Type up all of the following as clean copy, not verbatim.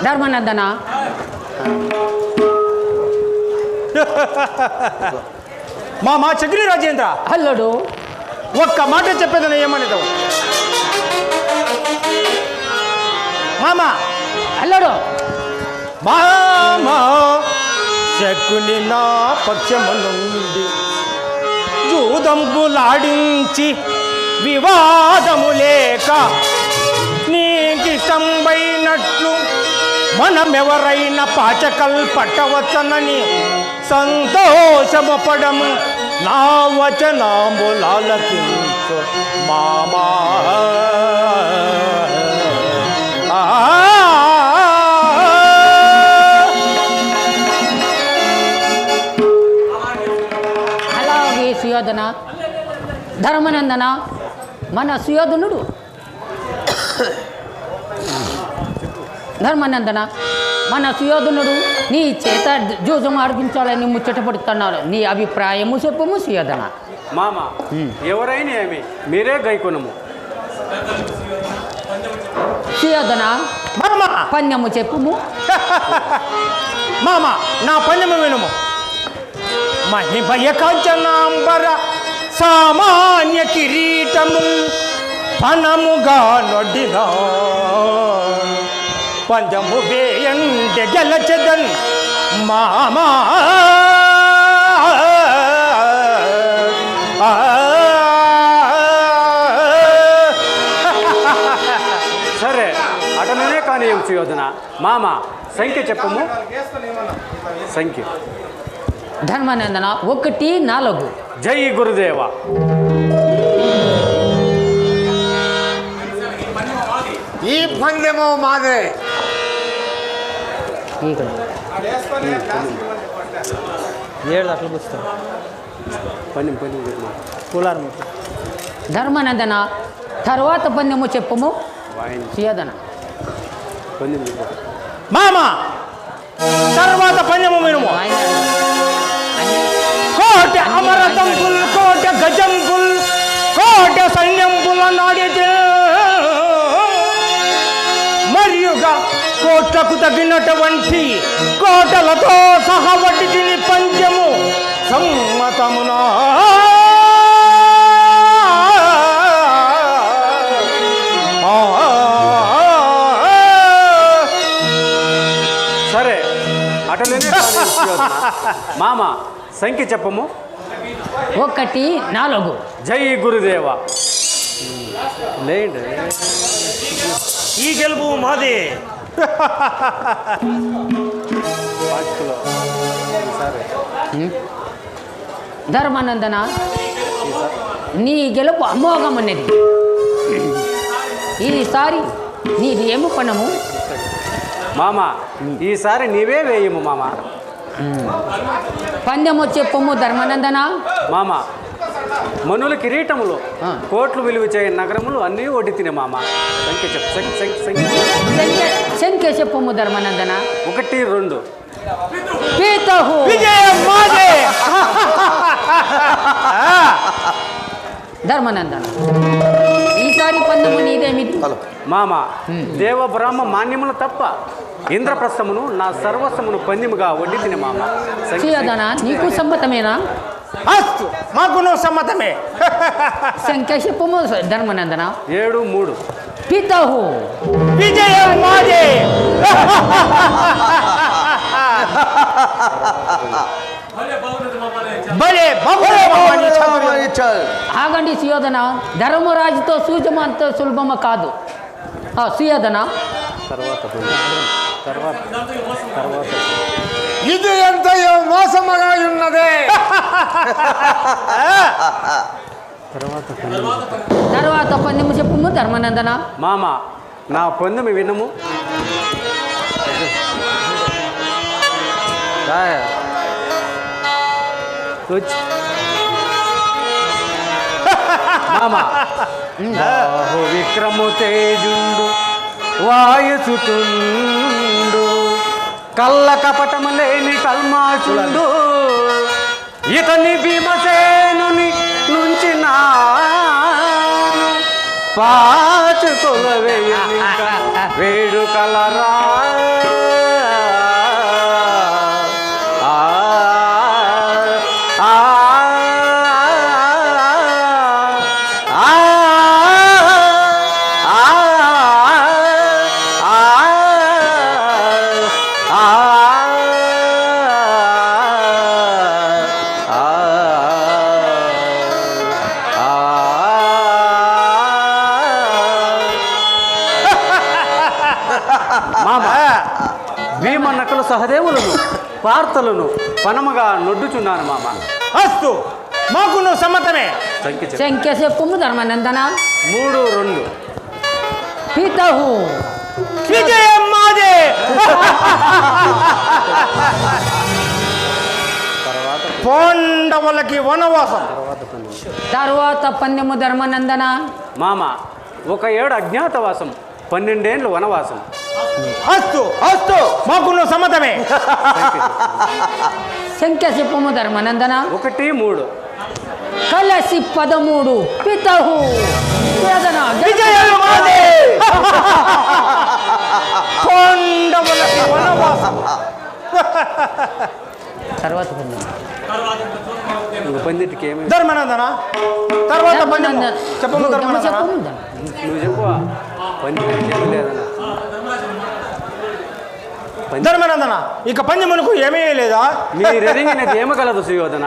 ధర్మనందన మా చక్రి రాజేంద్ర అల్లుడు ఒక్క మాట చెప్పేదని ఏమనేదావు మామా అల్లుడు మామా శకుని నా పక్షము నుండి జూదంబులాడించి వివాదము లేక నీకిష్టంబైనట్లు మనమెవరైనా పాచకల్ పట్టవచ్చనని సంతోషము పడము నా వచనాంబులాలకించు మామా అలాగే సుయోధన ధర్మనందన మన సుయోధనుడు ధర్మనందన మన సుయోధనుడు నీ చేత జూజం ఆడిపించాలని ముచ్చట పడుతున్నాడు. నీ అభిప్రాయము చెప్పుము సుయోధన. మామ ఎవరైనా ఏమి మీరే గైకొనము. సుయోధన మామా పన్యము చెప్పుము. మామా నా పన్యము వినుము. మహిమయ కాంచనాంబర సామాన్య కిరీటము పనముగా నొడ్డినా పంజము వేయండి గెలచెదన్ మామా సరే అటనే కానీ ఏం సుయోధన. మామ సంఖ్య చెప్పము. సంఖ్య ధర్మనందన 1 4. జై గురుదేవ. ఈ పందెము మాదే. పని కూలారు ధర్మనందన తర్వాత పన్యము చెప్పుము సుయోధన. మామా తర్వాత పన్యము వినుము. కోట అమరతంపుల్ కోట గజంపుల్ కోట సైన్యంపుల నాడితే మరియుగా కోటకు తగినటువంటి కోటలతో సహా వడ్డీని పంచము సమ్మతమునా సరే అటనే మామ సంఖ్య చెప్పము. 1 4. జై గురుదేవ. లేండి ఈ గెలుపు మాదే. ధర్మానందన నీ గెలుపు అమోఘమన్నది. ఈసారి నీది ఏమి పనము మామ ఈసారి నీవే వేయము మామ. పందెము చెప్పుము ధర్మానందన. మామ మనుల కిరీటములు కోట్లు విలువ చేయని నగరములు అన్నీ ఒడ్డి తినే మామ. సంఖ్య చెప్పు. సంఖ్య చెప్పుము ధర్మానందన. 1 2. పీతహు విజయం మాదే. ధర్మానందన ఈసారి పందెము నీదేమిటి మామ దేవ బ్రహ్మ మాన్యములు తప్ప ఇంద్రప్రస్థమును నా సర్వస్వమును పందెముగా వడ్డీ తినే మామ. సుయోధన నీకు సమ్మతమేనా? అస్తు మాకును సమ్మతమే. సంఖ్య చెప్పుము ధర్మనందన. 7 3. పితహు విజయం మాదే. భలే బాగుంది. ఆగండి సుయోధన. ధర్మరాజుతో సూచమంత సులభమ కాదు. సుయోధన ఇది ఎంతయో మోసముగా ఉన్నదే. తర్వాత పందెము చెప్పుము ధర్మనందన. మామ నా పందెము వినము. మామ బాహు విక్రము తేజుండు వాయుసుతుండు కళ్ళ కపటము లేని కల్మాచుండు ఇతని భీమసేనుని నుంచి నా పాచ కొలవేయనింక వేడుకలరా ఆ, ఆ, ఆ, మామ భీమన్నకలు సహదేవులను వార్తలను పనమగా నొడ్డుచున్నాను మామ. అస్తు మాకును సమ్మతమే. సంఖ్య చెప్పు. సంఖ్య చెప్పుము ధర్మనందన. 3 2 పితహు విజయం మాదే. పాండవులకి వనవాసం. తరువాత పన్నెము ధర్మనందన. మామ 1 ఏడు అజ్ఞాతవాసం, 12 ఏండ్లు వనవాసం. అస్తు అస్తు మాకును సమ్మతమే. సంఖ్య చెప్పుము ధర్మనందన. 1 3 కలసి 13 పితహు వేదన. విజయం మాదే. పాండవులకి వనవాసం. తర్వాత పన్నెము. ఇంక పందిటికి ఏమి ధర్మనందన తర్వాత పందెము. చెప్పము ధర్మనందన. చెప్పము. నువ్వు చెప్పు. పందిటికి ఏమి లేదన్న. ధర్మనందన ఇక పందెమునకు ఏమీ లేదా? మీరెరిగినది ఏమగలదు సుయోధన?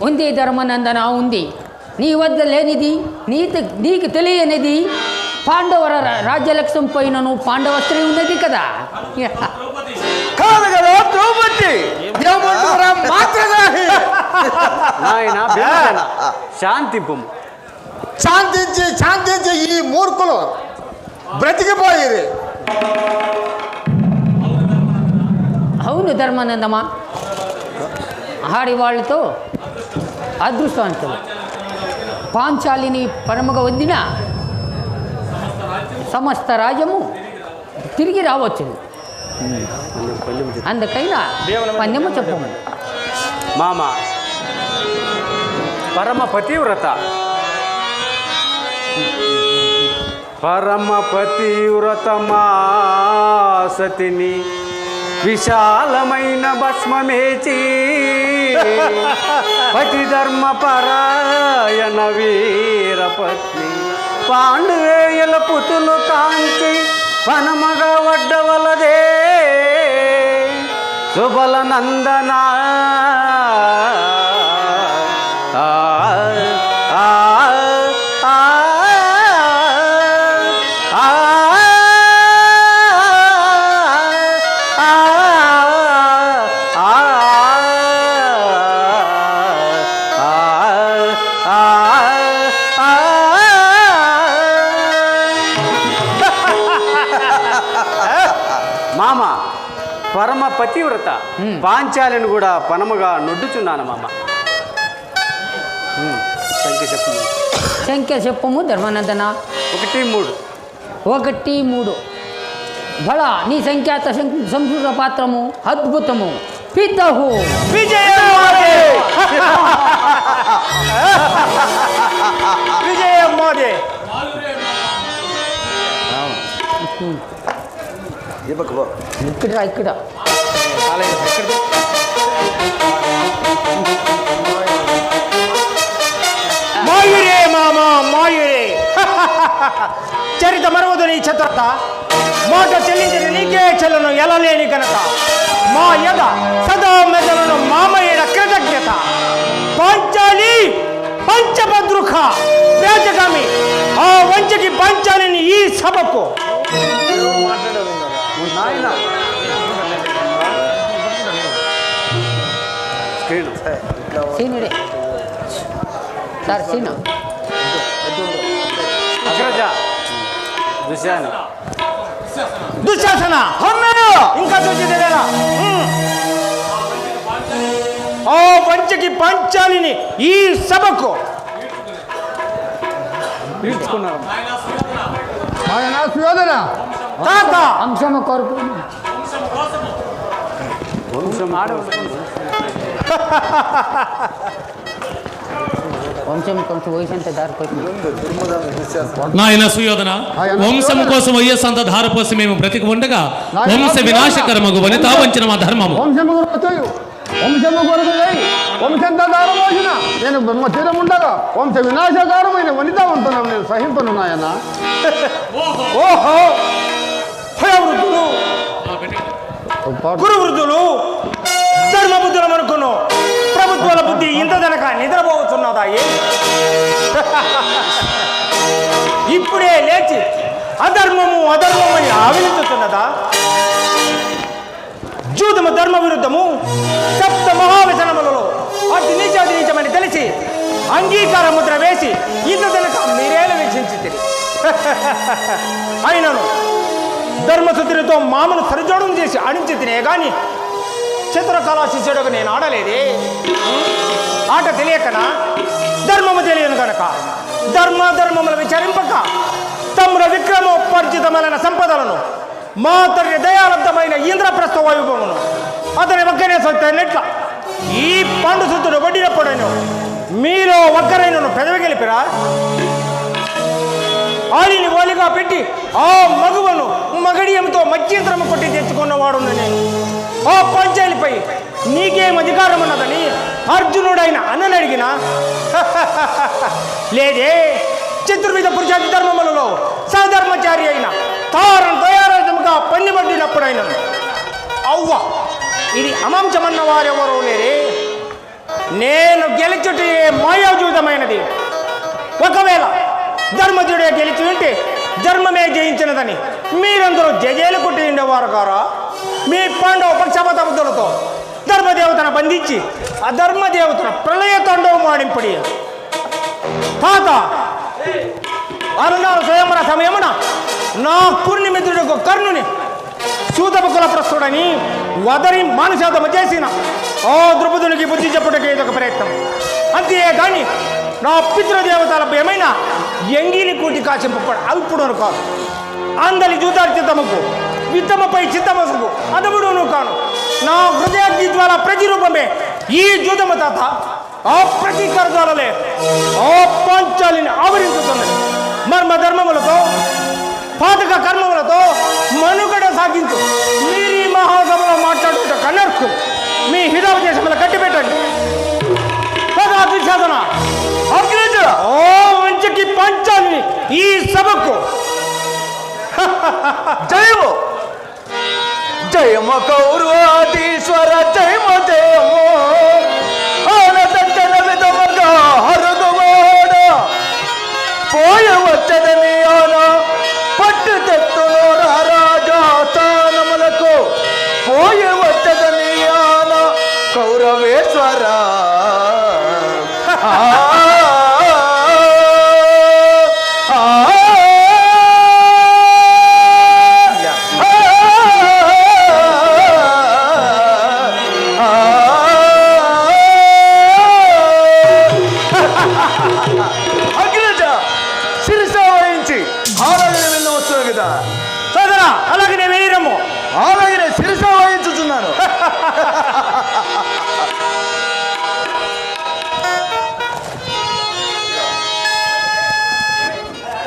ఉంది ధర్మనందన ఉంది. నీ వద్ద లేనిది నీకు తెలియనిది పాండవ రాజ్యలక్ష్యం పైనను పాండవ స్త్రీ ఉన్నది కదా. కాదు కదా ద్రౌపది ఏమంటారా మాత్రగాహి నాయన భీమసేన శాంతింపు. శాంతించి ఈ మూర్ఖులు బ్రతికిపోయిరి. అవును ధర్మానందమా, ఆడివాళ్ళతో అదృష్టవంతులు. పాంచాలిని పరమగా వద్దిన సమస్త రాజ్యము తిరిగి రావచ్చు. అందుకైనా పన్నెము చెప్పము. మామ పరమ పతివ్రత మా సతిని విశాలమైన భస్మమేచి పతి ధర్మ పరాయణ వీరపత్ని పాండువేయుల పుతులు కాంచి పనమగా వడ్డవలదే శుభల నందన. మామ పరమ పతివ్రత పాంచాలిని కూడా పనముగా నొడ్డుచున్నాను మామ. సంఖ్య చెప్పు. సంఖ్య చెప్పము ధర్మానందన. 1 3 1 3 బల నీ సంఖ్యాత సంస్కృత పాత్రము అద్భుతము. పితహు విజయం మాదే. విజయం మాదే. ఇక్కడ మాయురే మామ మాయురే. చరిత మరవదు నీ చతురత, మాట చెల్లించిన నీకే చెల్లను ఎలలేని ఘనత. మా యద సదా మెదలను మామయ్యల కృతజ్ఞత. పాంచాలి పంచభద్రుఖ వేజగామి ఆ వంచకి పంచాలిని ఈ సభకు. సీనుడే సార్ సీను. అగ్రజ దుశ్శాసన దుశ్శాసన ఇంకా చూసేదేనా? ఆ వంచకి పంచాలిని ఈ సభకు పీల్చుకున్నారు. సుయోధన తాత అంశము కొరకు వంశం వంశం కొంచెం వయసు అంటే దారిపోతుంది. నాయన సుయోధన, వంశం కోసం వయ్యసంత ధారపోసి మేము బ్రతికి ఉండగా వంశ వినాశకరమగు వనితా వంచిన మా ధర్మము. వంశము కొరకు వంశంత దారమోసిన నేను బ్రహ్మ తీరం ఉండగా వంశ వినాశకారమైన వనిత ఉంటున్నాను. నేను సహింపను నాయన. ఓహో భయవృద్ధులు గురువృద్ధులు ధర్మబుద్ధులం అనుకును ప్రభుత్వాల బుద్ధి ఇంత దనక నిద్రపోతున్నదా? ఇప్పుడే లేచి అధర్మము అధర్మమని ఆవిలించుతున్నదా? జూదము ధర్మ విరుద్ధము సప్త మహావ్యసనములలో అతి నీచమని తెలిసి అంగీకార ముద్ర వేసి ఇంత దనక మీరేలా వీక్షించి అయినను ధర్మశుద్ధితో మామను సరిజోడం చేసి ఆడించి తినే గాని చిత్రకళా శిష్యుడుగా నేను ఆడలేదే. ఆట తెలియకనా? ధర్మము తెలియను కనుక ధర్మములు విచారింపక తమ్ముల విక్రమోపర్జితమైన సంపదలను మాతరి దయాలబ్ధమైన ఇంద్రప్రస్థ వైభవమును అతని ఒక్కనే సొత్తనట్ల ఈ పండు సుత్తుడు వడ్డినప్పుడైనా మీలో ఒక్కరైనను పెదవి గెలిపిరా? ఆలిని ఓలిగా పెట్టి ఆ మగువను మగడియంతో మధ్యంతరము కొట్టి తెచ్చుకున్నవాడు నేను. ఆ పంచాయలిపై నీకేం అధికారం ఉన్నదని అర్జునుడైన అన్నని అడిగినా లేదే. చతుర్విధ పురుషాది ధర్మములలో సధర్మచారి అయిన తయారముగా పన్నిబడినప్పుడైన అవ్వ ఇది అమాంసమన్న వారెవరూ లేరే. నేను గెలిచుటే మాయాజూతమైనది. ఒకవేళ ధర్మజుడే గెలిచి ఉంటే ధర్మమే జయించినదని మీరందరూ జజేలు కొట్టి ఉండేవారు కారా? మీ పాండవ పక్షపాతములతో ధర్మదేవతను బంధించి ఆ ధర్మదేవతను ప్రళయ తాండవం ఆడింపడి తాత అరుణాలు స్వయంవర సమయమున నా పూర్ణిమిత్రుడు కర్ణుని సూతముకుల ప్రస్తుడని వదరి మానసాదము చేసిన ఆ ద్రుపదునికి బుద్ధి చెప్పుటకే ఇదొక ప్రయత్నం. అంతేగాని నా పితృదేవతల ఏమైనా ఎంగిలి కూటి కాచింపడు అల్పుడును కాదు. అందలి జూతారి చిత్తముకు విత్తమపై చిత్తమసుకు అదముడును కాను. నా హృదయాగ్ని ద్వారా ప్రతిరూపమే ఈ జూతమ తాత. ఆ ప్రతీకార ద్వారాలే ఆ పాంచాలిని ఆవరించుతున్నది. మర్మ ధర్మములతో పాతక కర్మములతో మనుగడ సాగించు మీరు ఈ మహాసభలో మాట్లాడుకుంటే కన్నర్కు మీ హితోపదేశములు కట్టిపెట్టండి. కదా దుశ్శాసన ఓ మంచికి పంచాలిని ఈ సభకు జయము జయమ కౌరవాదీశ్వర జయమ జయము ఆనదంచన విధముగా హరుగువాడ పోయవచ్చదని ఆన పట్టు తెత్తును రాజా స్థానములకు పోయవచ్చదని ఆన కౌరవేశ్వర అలాగే నేను వేయరము అలాగే శిరస వహించుచున్నాను.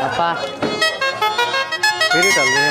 అప్పా కిరీటాలు